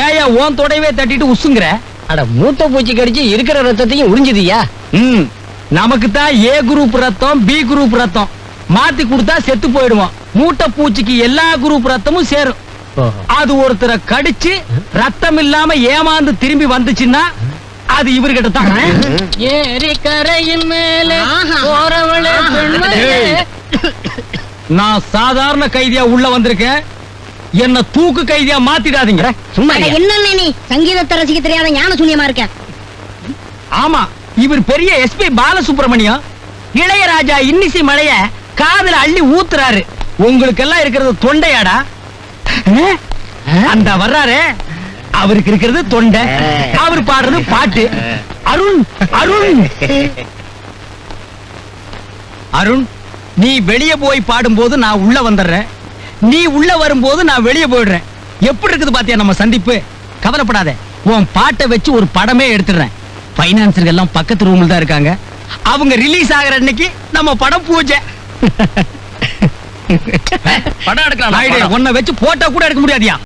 ஏயா ஓன் தொடையவே தட்டிட்டு உசுங்குற? அட மூட்டை பூச்சி கடிச்சு இருக்கிற ரத்தத்தையும் உறிஞ்சுதியா? நமக்கு தான் ஏ குரூப் ரத்தம், பி குரூப் ரத்தம். மாத்தி கொடுத்தா செத்து போயிடுவோம். மூட்டை பூச்சிக்கு எல்லா குரூப் ரத்தமும் சேரும். அது ஒருத்தரை கடிச்சு ரத்தம் இல்லாம ஏமாந்து திரும்பி வந்துச்சுன்னா அது இவர்கிட்ட தான். ஏரி கரையின் மேல நான் சாதாரண கைதியா உள்ள வந்திருக்கேன். என்ன தூக்கு கைதியா மாத்திடாதீங்க. சும்மா என்ன நீ சங்கீதத்தை ரசிக்க தெரியாத ஞான சூன்யமா இருக்க? ஆமா, இவர் பெரிய எஸ்பி பாலசுப்ரமணியம். இளையராஜா இன்னிசை மழைய காதுல அள்ளி ஊத்துறாரு. உங்களுக்கு எல்லாம் இருக்கிறது தொண்டையாடா. அந்த வர்றாரு, அவருக்கு இருக்கிறது தொண்டை, அவர் பாடுறது பாட்டு. அருண் அருண் அருண், நீ வெளியே போய் பாடும்போது நான் உள்ள வந்துடுறேன். நீ உள்ள வரும்போது நான் வெளியே போயிடுறேன். எப்படி இருக்குது பாத்தியா நம்ம சந்திப்பு? கவலைப்படாத, உன் பாட்டை வச்சு ஒரு படமே எடுத்துடுறேன். பைனான்சர்கள் எல்லாம் பக்கத்து ரூம்ல தான் இருக்காங்க. அவங்க ரிலீஸ் ஆகிற அன்னைக்கு நம்ம படம் பூஜை. படம் எடுக்கலாம். உன்னை வச்சு போட்டோ கூட எடுக்க முடியாதியா?